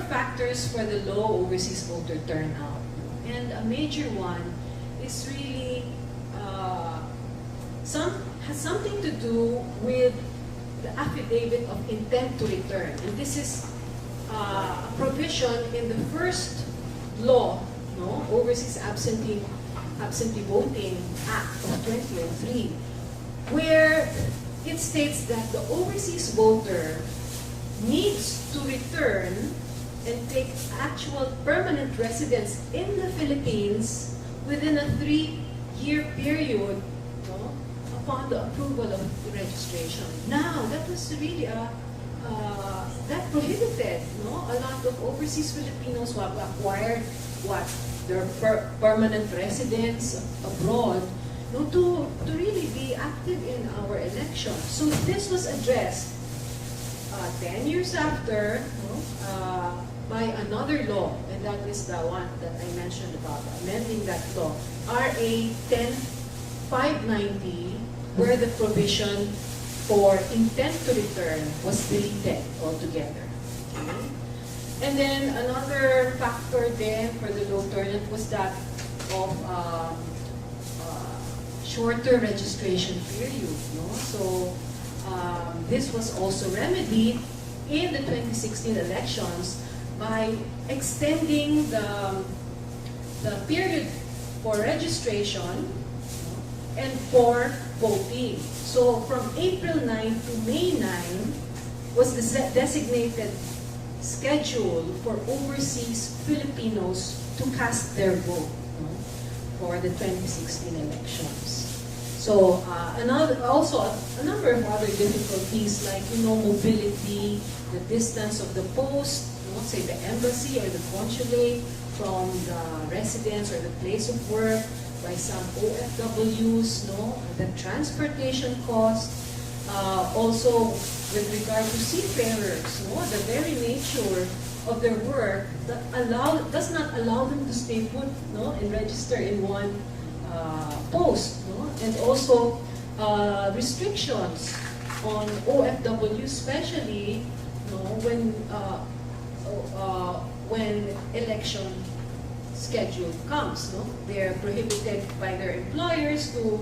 of factors for the low overseas voter turnout. And a major one is really has something to do with the affidavit of intent to return. And this is a provision in the first law, Overseas Absentee Voting Act of 2003, where it states that the overseas voter needs to return and take actual permanent residence in the Philippines within a 3-year period upon the approval of the registration. Now, that was really that prohibited a lot of overseas Filipinos who have acquired their permanent residence abroad to really be active in our elections. So this was addressed 10 years after by another law, and that is the one that I mentioned about amending that law, RA 10590, where the provision for intent to return was deleted altogether. Okay? And then another factor then for the low turnout was that of shorter registration period. So this was also remedied in the 2016 elections by extending the period for registration and for voting. So from April 9 to May 9 was the designated schedule for overseas Filipinos to cast their vote for the 2016 elections. So also a number of other difficulties like mobility, the distance of the post, say the embassy or the consulate from the residence or the place of work by some OFWs, the transportation cost, also with regard to seafarers, the very nature of their work that does not allow them to stay put and register in one post, and also restrictions on OFW, especially when election schedule comes. They're prohibited by their employers to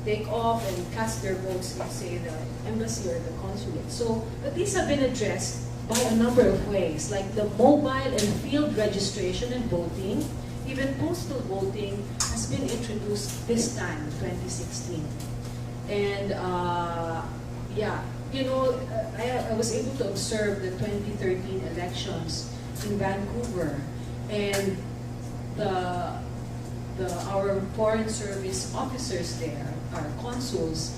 take off and cast their votes in, say, the embassy or the consulate. So, but these have been addressed by a number of ways, like the mobile and field registration and voting. Even postal voting has been introduced this time, 2016. And I was able to observe the 2013 elections in Vancouver, and our foreign service officers there, our consuls,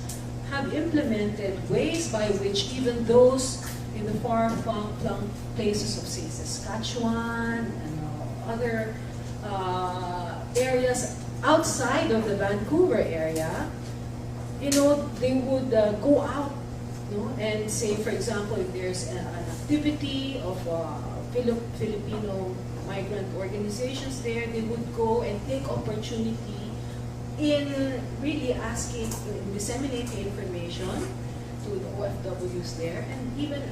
have implemented ways by which even those in the far-flung places of, say, Saskatchewan and other areas outside of the Vancouver area, they would go out, and say, for example, if there's an activity of Filipino migrant organizations there, they would go and take opportunity in really disseminating information to the OFWs there, and even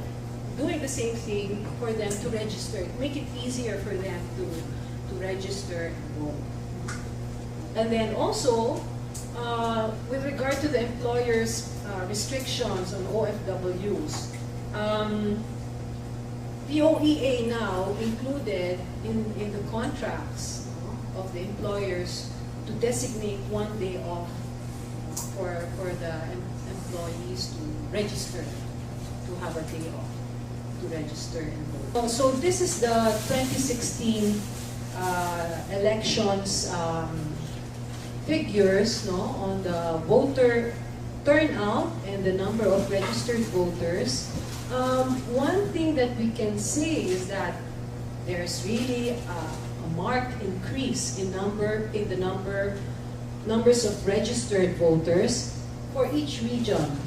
doing the same thing for them to register, make it easier for them to register and vote. And then also, with regard to the employers' restrictions on OFWs, the OEA now included in the contracts of the employers to designate one day off for the employees to register, to have a day off to register and vote. So this is the 2016 elections figures on the voter turnout and the number of registered voters. One thing that we can say is that there's really a marked increase in the numbers of registered voters for each region.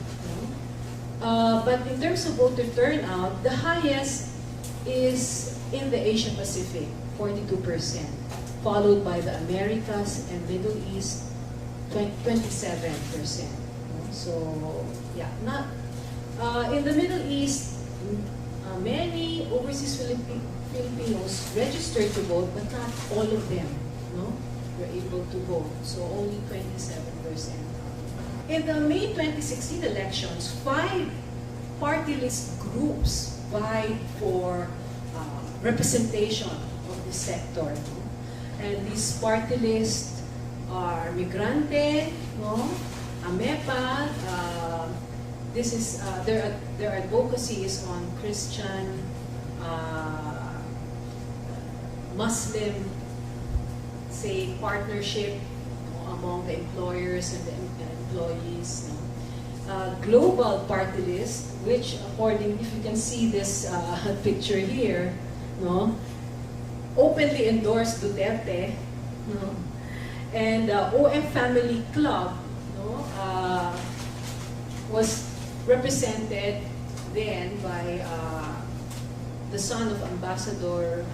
But in terms of voter turnout, the highest is in the Asia Pacific, 42%, followed by the Americas and Middle East, 27%. So yeah, in the Middle East, many overseas Filipinos registered to vote, but not all of them, no, were able to vote. So only 27%. In the May 2016 elections, 5 party list groups vied for representation of this sector. And these party lists are Migrante, no, AMEPA. This is their advocacy is on Christian, Muslim, say, partnership among the employers and the employees. No? Global party list, which according, if you can see this picture here, no, openly endorsed Duterte, no? And OF Family Club, no, was represented then by the son of Ambassador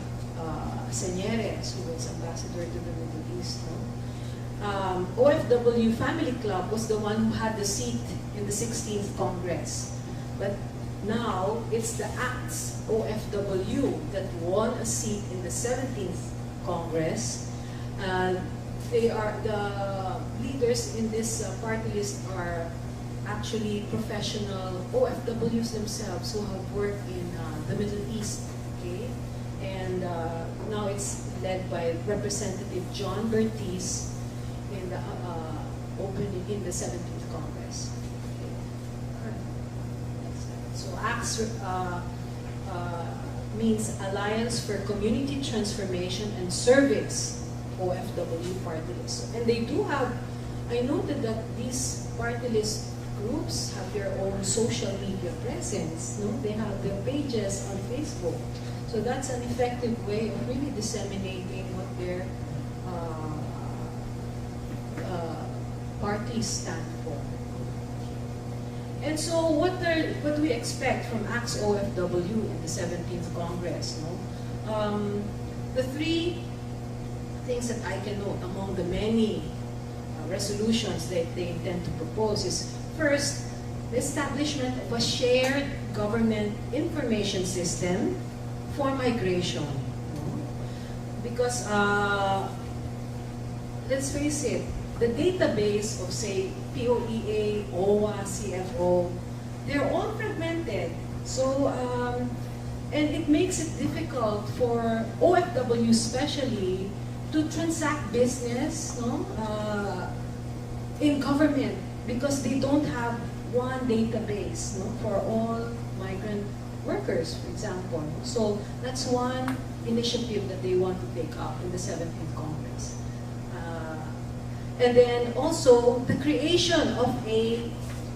Señeres, who was ambassador to the Middle East. No? OFW Family Club was the one who had the seat in the 16th Congress. But now it's the ACTS OFW that won a seat in the 17th Congress. They are the leaders in this party list are actually professional OFWs themselves who have worked in the Middle East. Okay, and now it's led by Representative John Bertiz in the in the 17th Congress. Okay. All right. So ACTS means Alliance for Community Transformation and Service, OFW party list. And they do have, I noted that these party list groups have their own social media presence. No? They have their pages on Facebook. So that's an effective way of really disseminating what their parties stand for. And so what do we expect from ACTS OFW in the 17th Congress? No? The 3 things that I can note among the many resolutions that they intend to propose is, first, the establishment of a shared government information system for migration. No? Because, let's face it, the database of, say, POEA, OWA, CFO, they're all fragmented. So, and it makes it difficult for OFW especially to transact business, no, in government, because they don't have one database, no, for all migrant workers, for example. So that's one initiative that they want to take up in the 17th Congress. And then also the creation of a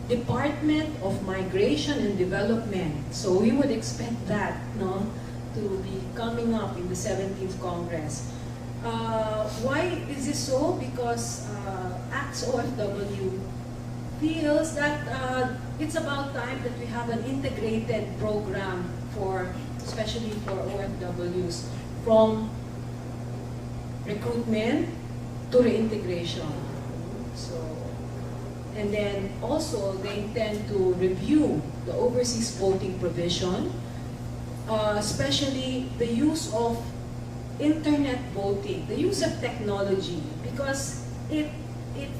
Department of Migration and Development. So we would expect that, no, to be coming up in the 17th Congress. Why is this so? Because ACTS OFW feels that it's about time that we have an integrated program for, especially for OFWs, from recruitment to reintegration. So, and then also they intend to review the overseas voting provision, especially the use of internet voting, the use of technology, because it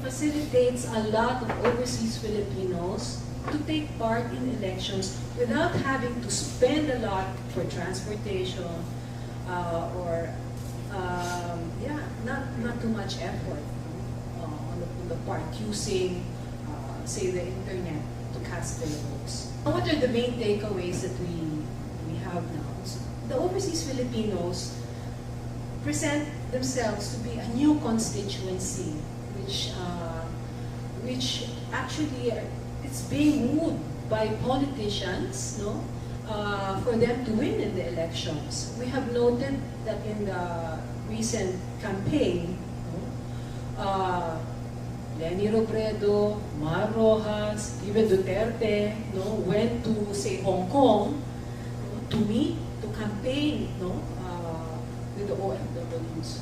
facilitates a lot of overseas Filipinos to take part in elections without having to spend a lot for transportation or not too much effort on the part using, say, the internet to cast their votes. What are the main takeaways that we have now? So the overseas Filipinos present themselves to be a new constituency, which actually it's being wooed by politicians, no, for them to win in the elections. We have noted that in the recent campaign, Leni Robredo, Mar Rojas, even Duterte, no, went to, say, Hong Kong, to meet, to campaign, no, with the OFWs.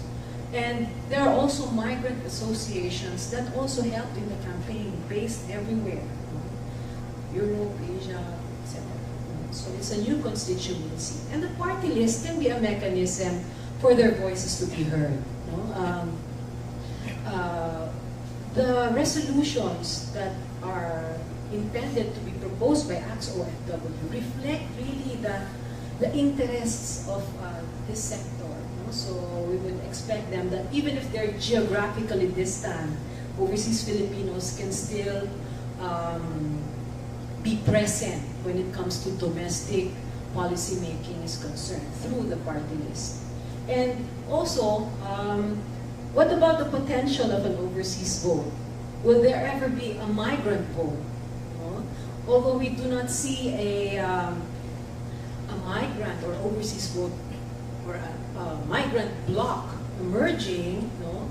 And there are also migrant associations that also helped in the campaign, based everywhere, no? Europe, Asia, etc. So it's a new constituency. And the party list can be a mechanism for their voices to be heard. No? The resolutions that are intended to be proposed by ACT's OFW reflect really the interests of this sector. No? So we would expect them that even if they're geographically distant, overseas Filipinos can still be present when it comes to domestic policy making is concerned through the party list. And also, what about the potential of an overseas vote? Will there ever be a migrant vote? No? Although we do not see a migrant or overseas vote or a migrant bloc emerging, no?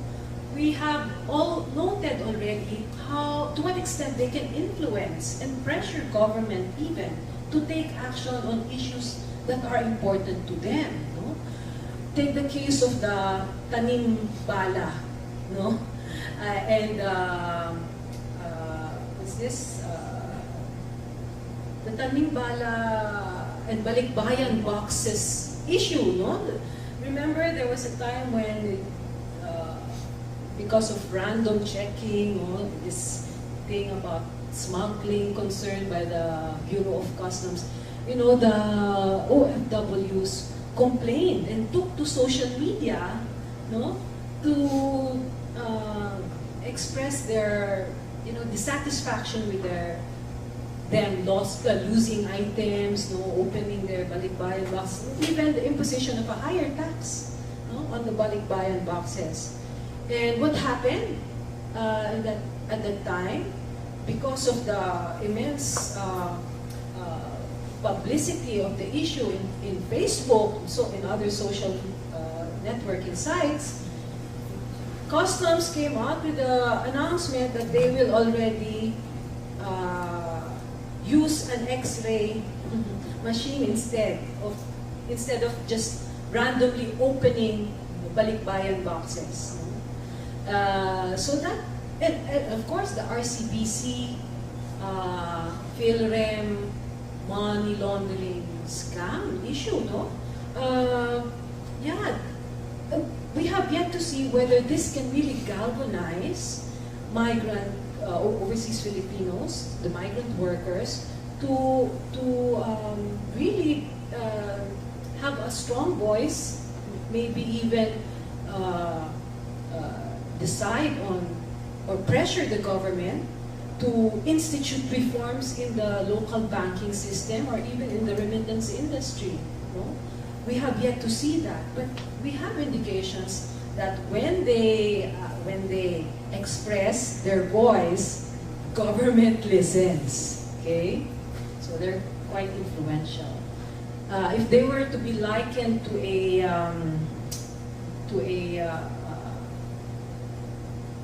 We have all noted already to what extent they can influence and pressure government even to take action on issues that are important to them. No? Take the case of the tanim bala, no? What's this? The tanim bala and balikbayan boxes issue, no? Remember there was a time when because of random checking, this thing about smuggling concerned by the Bureau of Customs, the OFWs complained and took to social media, to express their, dissatisfaction with them losing items, opening their balikbayan box, even the imposition of a higher tax on the balikbayan boxes. And what happened at that time, because of the immense publicity of the issue in Facebook, so in other social networking sites, Customs came out with the announcement that they will already use an X-ray machine instead of just randomly opening balikbayan boxes. So that, and of course, the RCBC, PhilRem, money laundering scam issue, no? We have yet to see whether this can really galvanize migrant, overseas Filipinos, the migrant workers, to really have a strong voice, maybe even decide on or pressure the government to institute reforms in the local banking system or even in the remittance industry. No? We have yet to see that, but we have indications that when they express their voice, government listens. Okay, so they're quite influential. If they were to be likened to a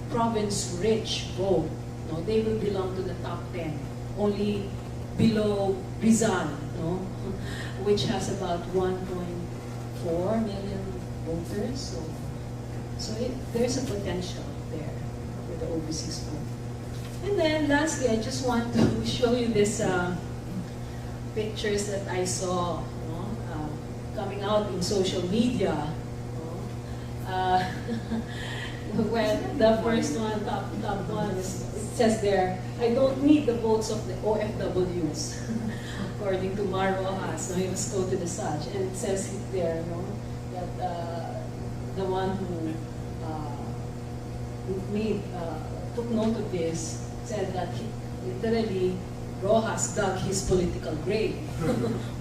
province-rich vote, no, they will belong to the top 10, only below Rizal, no, which has about 1.4 million voters. So there's a potential there for the overseas vote. And then lastly, I just want to show you this pictures that I saw coming out in social media. When the first one, top one, it says there, I don't need the votes of the OFWs, according to Mar Rojas. He was quoted as such, and it says there, that the one who took note of this said that literally Rojas dug his political grave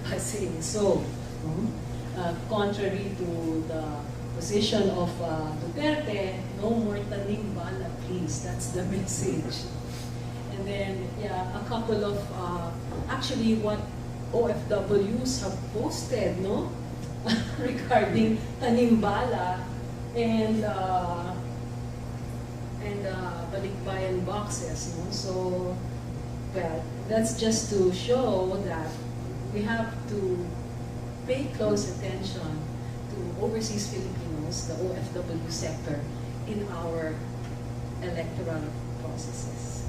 by saying so. Contrary to the position of Duterte, no more tanim bala, please. That's the message. And then, a couple of, actually what OFWs have posted, no? Regarding tanim bala and balikbayan boxes, no? So, well, that's just to show that we have to pay close attention to overseas Filipinos, the OFW sector, in our electoral processes.